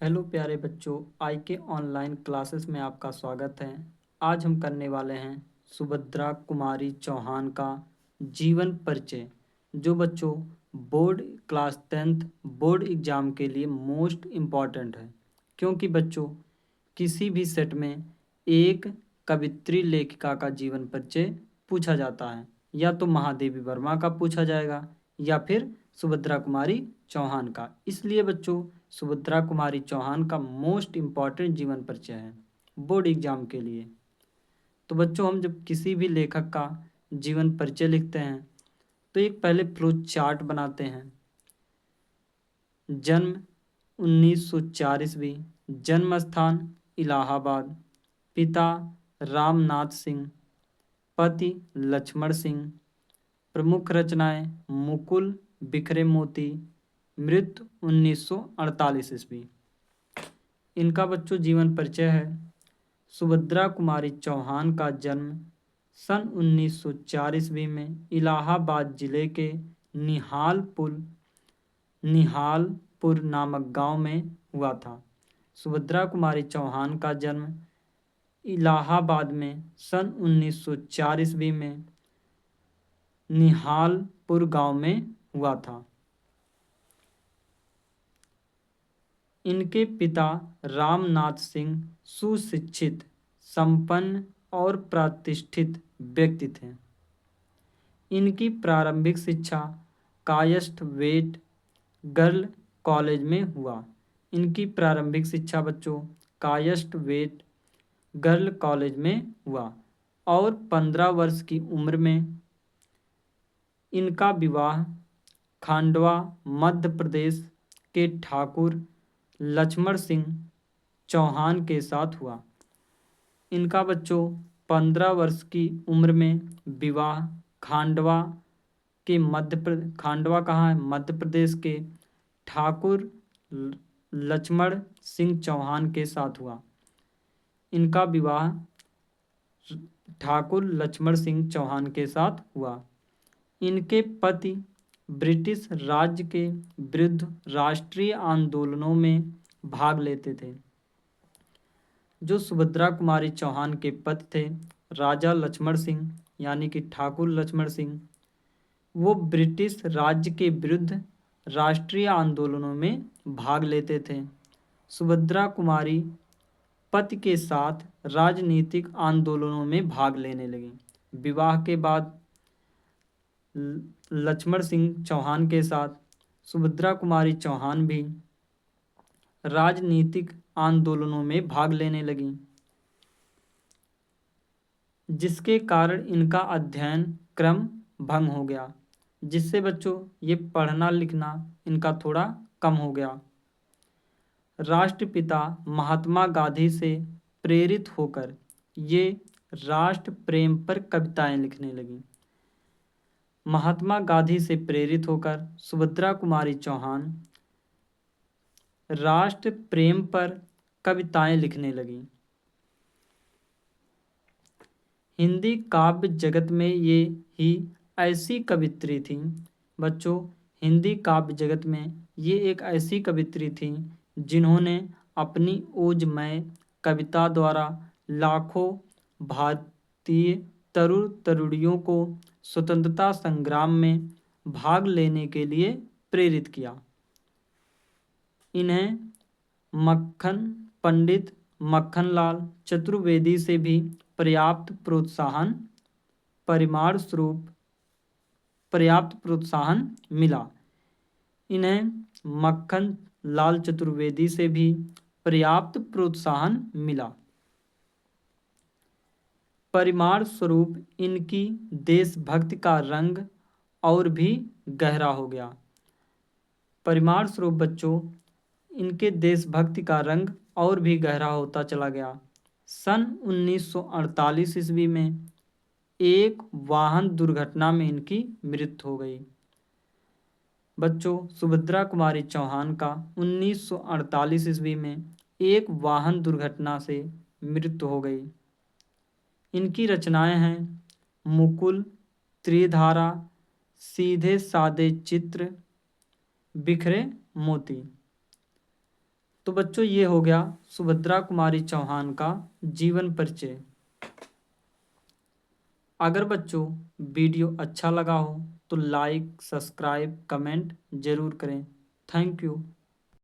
Hello प्यारे बच्चों, आई के ऑनलाइन क्लासेस में आपका स्वागत है। आज हम करने वाले हैं सुभद्रा कुमारी चौहान का जीवन परिचय, जो बच्चों board class 10th board exam के लिए मोस्ट इम्पॉर्टेंट है। क्योंकि बच्चों किसी भी सेट में एक कवित्री लेखिका का जीवन परिचय पूछा जाता है। या तो महादेवी वर्मा का पूछा जाएगा या फिर सुभद्रा कुमारी चौहान का। इसलिए बच्चों सुभद्रा कुमारी चौहान का मोस्ट इम्पॉर्टेंट जीवन परिचय है बोर्ड एग्जाम के लिए। तो बच्चों हम जब किसी भी लेखक का जीवन परिचय लिखते हैं तो एक पहले फ्लो चार्ट बनाते हैं। जन्म 1904 ईस्वी, जन्म स्थान इलाहाबाद, पिता रामनाथ सिंह, पति लक्ष्मण सिंह, प्रमुख रचनाएं मुकुल, बिखरे मोती, मृत्यु 1948 ईस्वी। इनका बच्चों जीवन परिचय है। सुभद्रा कुमारी चौहान का जन्म सन 1904 ईस्वी में इलाहाबाद जिले के निहालपुर नामक गांव में हुआ था। सुभद्रा कुमारी चौहान का जन्म इलाहाबाद में सन 1904 ईस्वी में निहालपुर गांव में हुआ था। इनके पिता रामनाथ सिंह सुशिक्षित, संपन्न और प्रतिष्ठित व्यक्ति थे। इनकी प्रारंभिक शिक्षा कायस्थवेट गर्ल कॉलेज में हुआ। इनकी प्रारंभिक शिक्षा बच्चों कायस्थवेट गर्ल कॉलेज में हुआ और 15 वर्ष की उम्र में इनका विवाह खांडवा मध्य प्रदेश के ठाकुर लक्ष्मण सिंह चौहान के साथ हुआ। इनका बच्चों 15 वर्ष की उम्र में विवाह खांडवा कहाँ है, मध्य प्रदेश के ठाकुर लक्ष्मण सिंह चौहान के साथ हुआ। इनका विवाह ठाकुर लक्ष्मण सिंह चौहान के साथ हुआ। इनके पति ब्रिटिश राज्य के विरुद्ध राष्ट्रीय आंदोलनों में भाग लेते थे। जो सुभद्रा कुमारी चौहान के पति थे राजा लक्ष्मण सिंह यानी कि ठाकुर लक्ष्मण सिंह, वो ब्रिटिश राज्य के विरुद्ध राष्ट्रीय आंदोलनों में भाग लेते थे। सुभद्रा कुमारी पति के साथ राजनीतिक आंदोलनों में भाग लेने लगी। विवाह के बाद लक्ष्मण सिंह चौहान के साथ सुभद्रा कुमारी चौहान भी राजनीतिक आंदोलनों में भाग लेने लगी, जिसके कारण इनका अध्ययन क्रम भंग हो गया, जिससे बच्चों ये पढ़ना लिखना इनका थोड़ा कम हो गया। राष्ट्रपिता महात्मा गांधी से प्रेरित होकर ये राष्ट्र प्रेम पर कविताएं लिखने लगी। महात्मा गांधी से प्रेरित होकर सुभद्रा कुमारी चौहान राष्ट्र प्रेम पर कविताएं लिखने लगी। हिंदी काव्य जगत में ये ही ऐसी कवित्री थीं बच्चों, हिंदी काव्य जगत में ये एक ऐसी कवित्री थीं जिन्होंने अपनी ओजमय कविता द्वारा लाखों भारतीय तरुण तरुणियों को स्वतंत्रता संग्राम में भाग लेने के लिए प्रेरित किया। इन्हें पंडित मक्खनलाल चतुर्वेदी से भी पर्याप्त प्रोत्साहन मिला। इन्हें मक्खन लाल चतुर्वेदी से भी पर्याप्त प्रोत्साहन मिला। परिमाण स्वरूप इनकी देशभक्ति का रंग और भी गहरा हो गया। परिमाण स्वरूप बच्चों इनके देशभक्ति का रंग और भी गहरा होता चला गया। सन 1948 ईस्वी में एक वाहन दुर्घटना में इनकी मृत्यु हो गई। बच्चों सुभद्रा कुमारी चौहान का 1948 ईस्वी में एक वाहन दुर्घटना से मृत्यु हो गई। इनकी रचनाएं हैं मुकुल, त्रिधारा, सीधे सादे चित्र, बिखरे मोती। तो बच्चों ये हो गया सुभद्रा कुमारी चौहान का जीवन परिचय। अगर बच्चों वीडियो अच्छा लगा हो तो लाइक, सब्सक्राइब, कमेंट जरूर करें। Thank you.